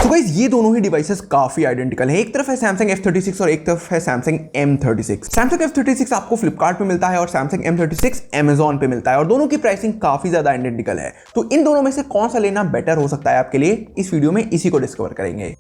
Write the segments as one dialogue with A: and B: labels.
A: तो गाइस ये दोनों ही डिवाइसेस काफी आइडेंटिकल हैं। एक तरफ है Samsung F36 और एक तरफ है Samsung M36। Samsung F36 आपको फ्लिपकार्ट पे मिलता है और Samsung M36 Amazon पे मिलता है और दोनों की प्राइसिंग काफी ज्यादा आइडेंटिकल है। तो इन दोनों में से कौन सा लेना बेटर हो सकता है आपके लिए, इस वीडियो में इसी को डिस्कवर करेंगे।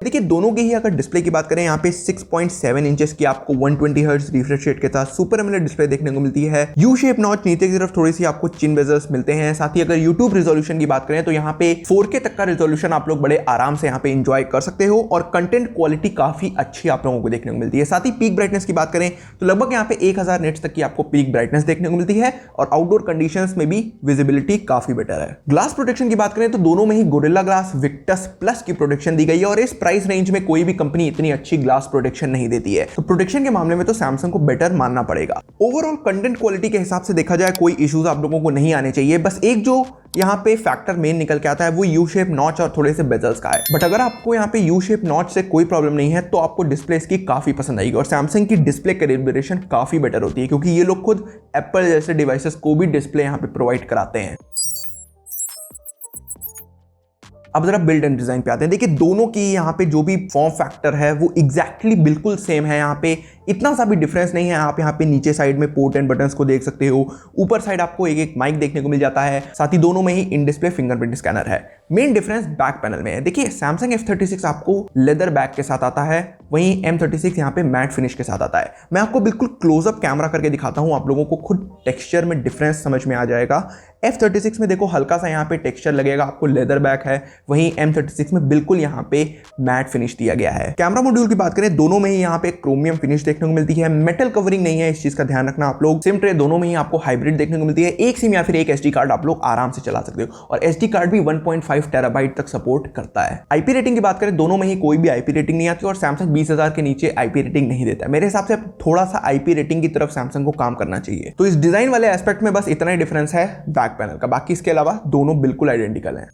A: देखिए दोनों की ही अगर डिस्प्ले की बात करें, यहाँ पे 6.7 इंचेस की आपको 120 हर्ट्ज रिफ्रेश रेट के साथ सुपर एमोलेड डिस्प्ले देखने को मिलती है। यू शेप नॉच नीचे की तरफ थोड़ी सी आपको चिन बेजल्स मिलते हैं। साथ ही अगर YouTube रेजोल्यूशन की बात करें तो यहाँ पे 4K तक का रेजोल्यूशन आप लोग बड़े आराम से यहाँ पे एंजॉय कर सकते हो और कंटेंट क्वालिटी काफी अच्छी आप लोगों को देखने को मिलती है। साथ ही पीक ब्राइटनेस की बात करें तो लगभग यहाँ पे 1000 निट्स तक की आपको पीक ब्राइटनेस देखने को मिलती है और आउटडोर कंडीशंस में भी विजिबिलिटी काफी बेटर है। ग्लास प्रोटेक्शन की बात करें तो दोनों में ही गोरिल्ला ग्लास विक्टस प्लस की प्रोटेक्शन दी गई है और इस प्राइस रेंज में कोई कंपनी इतनी अच्छी ग्लास प्रोटेक्शन नहीं देती है, तो प्रोटेक्शन के मामले में तो सैमसंग को बेटर मानना पड़ेगा। ओवरऑल कंटेंट क्वालिटी के हिसाब से देखा जाए कोई इश्यूज आप लोगों को नहीं आने चाहिए। बस एक जो यहाँ पे फैक्टर मेन निकल के आता है वो यू शेप नॉच और थोड़े से बेजल्स का है। बट अगर आपको यहाँ पे यू शेप नॉच से कोई प्रॉब्लम नहीं है तो आपको डिस्प्ले इसकी काफी पसंद आएगी और सैमसंग की डिस्प्ले कैलिब्रेशन काफी बेटर होती है क्योंकि ये लोग खुद एप्पल जैसे डिवाइसेस को भी डिस्प्ले यहाँ पे प्रोवाइड कराते हैं। अब जरा बिल्ड एंड डिजाइन पे आते हैं। देखिए दोनों की यहाँ पे जो भी फॉर्म फैक्टर है वो एग्जैक्टली बिल्कुल सेम है। यहाँ पे इतना सा भी डिफरेंस नहीं है। आप यहाँ पे नीचे साइड में पोर्ट एंड बटन्स को देख सकते हो, ऊपर साइड आपको एक एक माइक देखने को मिल जाता है। साथ ही दोनों में ही इन डिस्प्ले फिंगरप्रिंट स्कैनर है। मेन डिफरेंस बैक पैनल में है। देखिए Samsung F36 आपको लेदर बैक के साथ आता है, वहीं M36 यहाँ पे मैट फिनिश के साथ आता है। मैं आपको बिल्कुल क्लोजअप कैमरा करके दिखाता हूँ, आप लोगों को खुद टेक्सचर में डिफरेंस समझ में आ जाएगा। F36 में देखो हल्का सा यहाँ पे टेक्सचर लगेगा, आपको लेदर बैक है, वहीं M36 में बिल्कुल यहाँ पे मैट फिनिश दिया गया है। कैमरा मॉड्यूल की बात करें दोनों में ही यहाँ पे क्रोमियम फिनिश देखने को मिलती है, मेटल कवरिंग नहीं है, इस चीज का ध्यान रखना आप लोग। सिम ट्रे दोनों में ही आपको हाइब्रिड देखने को मिलती है। एक सिम या फिर एक SD कार्ड आप लोग आराम से चला सकते हो और SD कार्ड भी 1.5 टेराबाइट तक सपोर्ट करता है। IP रेटिंग की बात करें दोनों में ही कोई भी IP रेटिंग नहीं आती और Samsung 20,000 के नीचे IP रेटिंग नहीं देता है। मेरे हिसाब से थोड़ा सा IP रेटिंग की तरफ Samsung को काम करना चाहिए। तो इस डिजाइन वाले एस्पेक्ट में बस इतना ही डिफरेंस है बैक पैनल का, बाकी इसके अलावा दोनों बिल्कुल आइडेंटिकल हैं।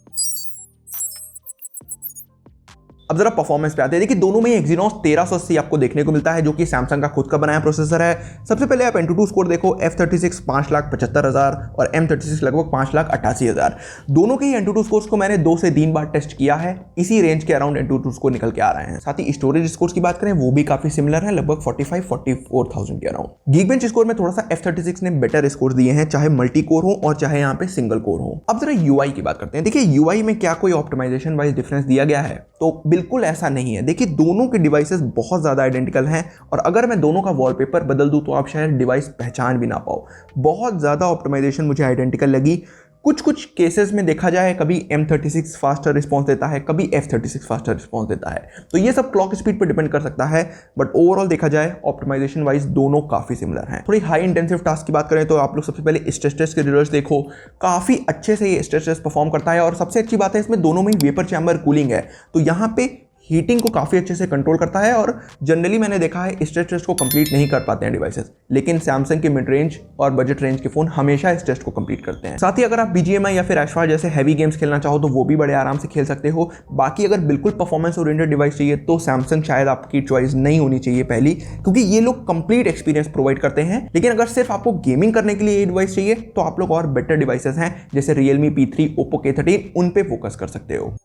A: अब जरा परफॉर्मेंस पे आते हैं। देखिए दोनों में Exynos 1380 आपको देखने को मिलता है जो कि सैमसंग का खुद का बनाया प्रोसेसर है। सबसे पहले आप Antutu स्कोर देखो, F36 5,75,000 और M36 लगभग 5,88,000। दोनों के ही Antutu स्कोर्स को मैंने 2 से 3 बार टेस्ट किया है, इसी रेंज के अराउंड Antutu स्कोर निकल के आ रहे हैं। साथ ही स्टोरेज स्कोर्स की बात करें वो भी काफी सिमिलर है, लगभग 45-44,000 के अराउंड। Geekbench स्कोर में थोड़ा सा F36 ने बेटर स्कोर दिए हैं, चाहे मल्टी कोर हो और चाहे यहाँ पे सिंगल कोर हो। अब जरा UI की बात करते हैं। देखिए UI में क्या कोई ऑप्टिमाइजेशन वाइज डिफरेंस दिया गया है? तो बिल्कुल ऐसा नहीं है। देखिए दोनों के डिवाइसेस बहुत ज्यादा आइडेंटिकल हैं और अगर मैं दोनों का वॉलपेपर बदल दूं तो आप शायद डिवाइस पहचान भी ना पाओ। बहुत ज्यादा ऑप्टिमाइजेशन मुझे आइडेंटिकल लगी। कुछ केसेस में देखा जाए कभी M36 फास्टर रिस्पॉन्स देता है, कभी F36 फास्टर रिस्पॉन्स देता है, तो ये सब क्लॉक स्पीड पे डिपेंड कर सकता है। बट ओवरऑल देखा जाए ऑप्टिमाइजेशन वाइज दोनों काफी सिमिलर हैं। थोड़ी हाई इंटेंसिव टास्क की बात करें तो आप लोग सबसे पहले स्ट्रेस टेस्ट के रिजल्ट्स देखो, काफी अच्छे से ये स्ट्रेस टेस्ट परफॉर्म करता है और सबसे अच्छी बात है इसमें दोनों में वेपर चैम्बर कूलिंग है, तो यहाँ पे हीटिंग को काफी अच्छे से कंट्रोल करता है। और जनरली मैंने देखा है स्ट्रेस टेस्ट को कंप्लीट नहीं कर पाते हैं डिवाइसेस, लेकिन सैमसंग के मिड रेंज और बजट रेंज के फोन हमेशा इस टेस्ट को कंप्लीट करते हैं। साथ ही अगर आप BGMI या फिर एशवार जैसे हैवी गेम्स खेलना चाहो तो वो भी बड़े आराम से खेल सकते हो। बाकी अगर बिल्कुल परफॉर्मेंस ओरिएंटेड डिवाइस चाहिए तो सैमसंग शायद आपकी चॉइस नहीं होनी चाहिए पहली, क्योंकि ये लोग कंप्लीट एक्सपीरियंस प्रोवाइड करते हैं। लेकिन अगर सिर्फ आपको गेमिंग करने के लिए ये डिवाइस चाहिए तो आप लोग और बेटर डिवाइसेस हैं जैसे Realme P3, Oppo K13, उन पे फोकस कर सकते हो।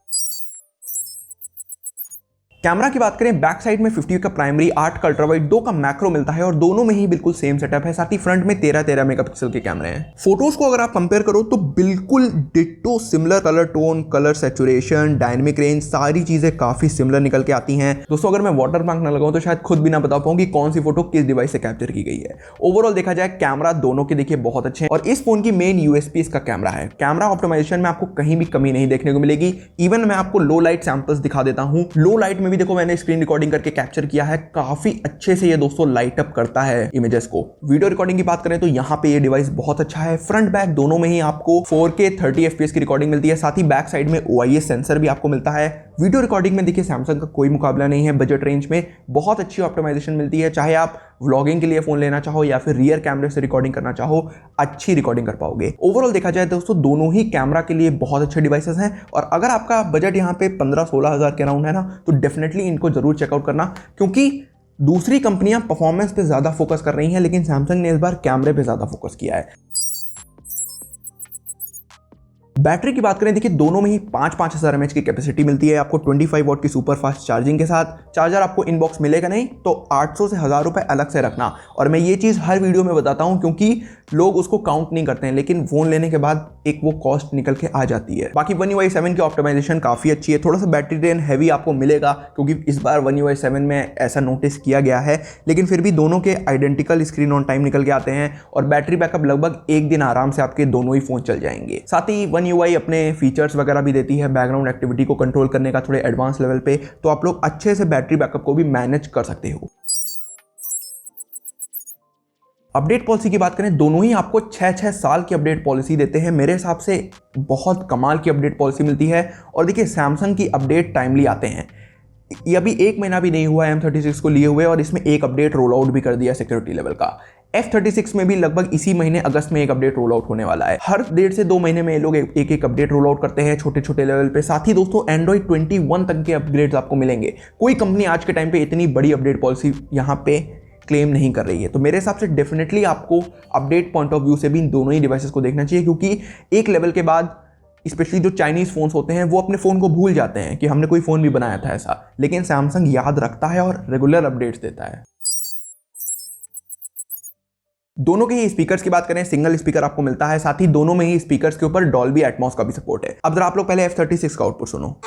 A: कैमरा की बात करें बैक साइड में 50 का प्राइमरी, 8 का अल्ट्रा वाइड, 2 का मैक्रो मिलता है और दोनों में ही बिल्कुल सेम सेटअप है। साथ ही फ्रंट में 13 मेगापिक्सल के कैमरे हैं। फोटोज को अगर आप कंपेयर करो तो बिल्कुल ditto similar colour tone, colour saturation, dynamic range, सारी चीजें काफी सिमिलर निकल के आती हैं। दोस्तों अगर मैं वाटर मार्क ना लगाऊं तो शायद खुद भी ना बता पाऊं कि कौन सी फोटो किस डिवाइस से कैप्चर की गई है। ओवरऑल देखा जाए कैमरा दोनों के देखिए बहुत अच्छे हैं और इस फोन की मेन USP इसका कैमरा है। कैमरा ऑप्टिमाइजेशन में आपको कहीं भी कमी नहीं देखने को मिलेगी। इवन मैं आपको लो लाइट सैंपल्स दिखा देता हूं। लो लाइट में भी देखो मैंने स्क्रीन रिकॉर्डिंग करके कैप्चर किया है, काफी अच्छे से ये दोस्तों लाइट अप करता है इमेजेस को। वीडियो रिकॉर्डिंग की बात करें तो यहाँ पे ये डिवाइस बहुत अच्छा है। फ्रंट बैक दोनों में ही आपको 4K 30 FPS की रिकॉर्डिंग मिलती है। साथ ही बैक साइड में OIS सेंसर भी आपको मिलता है। वीडियो रिकॉर्डिंग में देखिए सैमसंग का कोई मुकाबला नहीं है। बजट रेंज में बहुत अच्छी ऑप्टिमाइजेशन मिलती है, चाहे आप व्लॉगिंग के लिए फोन लेना चाहो या फिर रियर कैमरे से रिकॉर्डिंग करना चाहो, अच्छी रिकॉर्डिंग कर पाओगे। ओवरऑल देखा जाए दोस्तों दोनों ही कैमरा के लिए बहुत अच्छे डिवाइसेस हैं और अगर आपका बजट यहाँ पे 15-16 हज़ार के अराउंड है ना तो डेफिनेटली इनको जरूर चेकआउट करना, क्योंकि दूसरी कंपनियां परफॉर्मेंस पे ज्यादा फोकस कर रही हैं लेकिन सैमसंग ने इस बार कैमरे पे ज्यादा फोकस किया है। बैटरी की बात करें, देखिए दोनों में ही 5,000 mAh की कैपेसिटी मिलती है आपको 25 वॉट की सुपर फास्ट चार्जिंग के साथ। चार्जर आपको इनबॉक्स मिलेगा नहीं तो 800 से 1000 रुपये अलग से रखना। और मैं ये चीज़ हर वीडियो में बताता हूँ क्योंकि लोग उसको काउंट नहीं करते हैं, लेकिन फ़ोन लेने के बाद एक वो कॉस्ट निकल के आ जाती है। बाकी One UI 7 की ऑप्टिमाइजेशन काफ़ी अच्छी है। थोड़ा सा बैटरी ड्रेन हैवी आपको मिलेगा क्योंकि इस बार One UI 7 में ऐसा नोटिस किया गया है, लेकिन फिर भी दोनों के आइडेंटिकल स्क्रीन ऑन टाइम निकल के आते हैं और बैटरी बैकअप लगभग एक दिन आराम से आपके दोनों ही फ़ोन चल जाएंगे। साथ ही One UI अपने फीचर्स वगैरह भी देती है बैकग्राउंड एक्टिविटी को कंट्रोल करने का थोड़े एडवांस लेवल पे, तो आप लोग अच्छे से बैटरी बैकअप को भी मैनेज कर सकते हो। अपडेट पॉलिसी की बात करें, दोनों ही आपको 6 साल की अपडेट पॉलिसी देते हैं। मेरे हिसाब से बहुत कमाल की अपडेट पॉलिसी मिलती है। और देखिए सैमसंग की अपडेट टाइमली आते हैं। ये अभी 1 महीना भी नहीं हुआ है M36 को लिए हुए और इसमें एक अपडेट रोल आउट भी कर दिया सिक्योरिटी लेवल का। F36 में भी लगभग इसी महीने अगस्त में एक अपडेट रोल आउट होने वाला है। हर 1.5 से 2 महीने में ये लोग एक अपडेट रोल आउट करते हैं छोटे छोटे लेवल पे। साथ ही दोस्तों Android 21 तक के अपग्रेड्स आपको मिलेंगे। कोई कंपनी आज के टाइम पे इतनी बड़ी अपडेट पॉलिसी यहाँ पे क्लेम नहीं कर रही है। तो मेरे हिसाब से डेफिनेटली आपको अपडेट पॉइंट ऑफ व्यू से भी इन दोनों ही डिवाइसेस को देखना चाहिए, क्योंकि एक लेवल के बाद स्पेशली जो चाइनीज फोन्स होते हैं वो अपने फ़ोन को भूल जाते हैं कि हमने कोई फ़ोन भी बनाया था ऐसा, लेकिन सैमसंग याद रखता है और रेगुलर अपडेट्स देता है। दोनों के ही स्पीकर्स की बात करें, सिंगल स्पीकर आपको मिलता है। साथ ही दोनों में ही स्पीकर्स के ऊपर डॉल्बी एटमॉस का भी सपोर्ट है। अब जरा आप लोग पहले F36 का आउटपुट सुनो।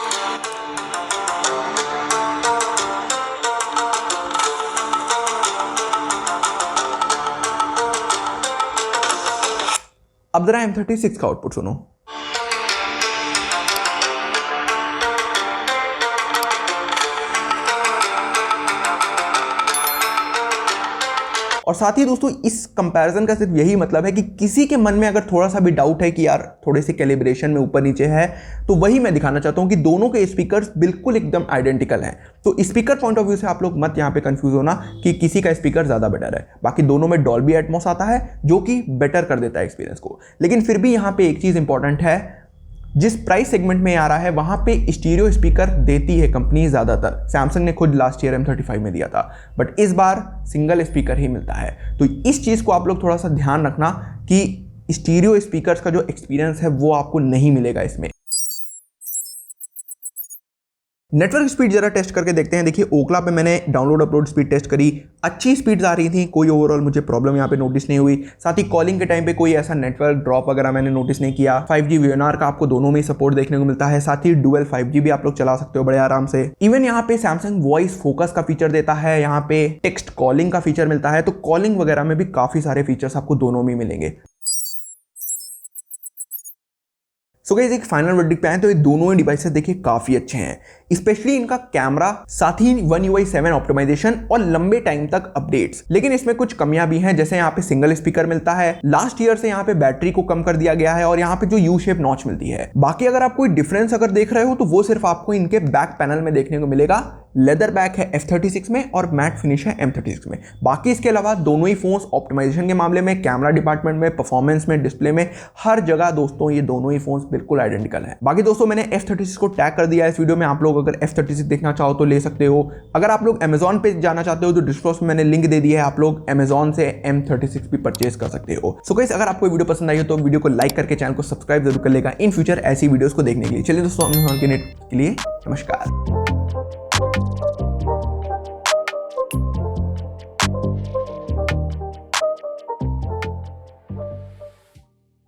A: अब जरा M36 का आउटपुट सुनो। और साथ ही दोस्तों इस कंपैरिजन का सिर्फ यही मतलब है कि किसी के मन में अगर थोड़ा सा भी डाउट है कि यार थोड़े से कैलिब्रेशन में ऊपर नीचे है, तो वही मैं दिखाना चाहता हूं कि दोनों के स्पीकर्स बिल्कुल एकदम आइडेंटिकल हैं। तो स्पीकर पॉइंट ऑफ व्यू से आप लोग मत यहां पे कंफ्यूज होना कि किसी का स्पीकर ज़्यादा बेटर है। बाकी दोनों में डॉल्बी एटमॉस आता है जो कि बेटर कर देता है एक्सपीरियंस को। लेकिन फिर भी यहाँ पे एक चीज़ इंपॉर्टेंट है, जिस प्राइस सेगमेंट में आ रहा है वहां पे स्टीरियो स्पीकर देती है कंपनी ज़्यादातर। सैमसंग ने खुद लास्ट ईयर M35 में दिया था, बट इस बार सिंगल स्पीकर ही मिलता है। तो इस चीज़ को आप लोग थोड़ा सा ध्यान रखना कि स्टीरियो स्पीकर्स का जो एक्सपीरियंस है वो आपको नहीं मिलेगा इसमें। नेटवर्क स्पीड जरा टेस्ट करके देखते हैं। देखिए ओकला पे मैंने डाउनलोड अपलोड स्पीड टेस्ट करी, अच्छी स्पीड्स आ रही थी, कोई ओवरऑल मुझे प्रॉब्लम यहाँ पे नोटिस नहीं हुई। साथ ही कॉलिंग के टाइम पे कोई ऐसा नेटवर्क ड्रॉप वगैरह मैंने नोटिस नहीं किया। 5G VNR का आपको दोनों में ही सपोर्ट देखने को मिलता है। साथ ही डुअल 5G भी आप लोग चला सकते हो बड़े आराम से। इवन यहाँ पे सैमसंग वॉइस फोकस का फीचर देता है, यहाँ पे टेक्स्ट कॉलिंग का फीचर मिलता है। तो कॉलिंग वगैरह में भी काफी सारे फीचर्स आपको दोनों में मिलेंगे। सो गाइस एक फाइनल वर्डिक्ट पे आए तो ये दोनों ही डिवाइसेस देखिए काफी अच्छे हैं, स्पेशली इनका कैमरा, साथ ही One UI 7 ऑप्टिमाइजेशन और लंबे टाइम तक अपडेट्स। लेकिन इसमें कुछ कमियां भी हैं, जैसे यहाँ पे सिंगल स्पीकर मिलता है, लास्ट ईयर से यहाँ पे बैटरी को कम कर दिया गया है और यहाँ पे जो यू शेप नॉच मिलती है। बाकी अगर आप कोई डिफरेंस अगर देख रहे हो तो वो सिर्फ आपको इनके बैक पैनल में देखने को मिलेगा। लेदर बैक है F36 में और मैट फिनिश है M36 में। बाकी इसके अलावा दोनों ही फोन्स ऑप्टिमाइजेशन के मामले में, कैमरा डिपार्टमेंट में, परफॉर्मेंस में, डिस्प्ले में, हर जगह दोस्तों ये दोनों ही फोन्स बिल्कुल आइडेंटिकल है। बाकी दोस्तों मैंने F36 को टैग कर दिया है इस वीडियो में, आप लोग अगर F36 देखना चाहो तो ले सकते हो। अगर आप लोग Amazon पे जाना चाहते हो तो डिस्क्रिप्शन में मैंने लिंक दे दिया है, आप लोग Amazon से M36 भी परचेज कर सकते हो। सो गाइस अगर आपको वीडियो पसंद आई हो तो वीडियो को लाइक करके चैनल को सब्सक्राइब जरूर कर लेगा इन फ्यूचर ऐसी वीडियोस को देखने के लिए। चलिए दोस्तों Amazon के नेट के लिए नमस्कार।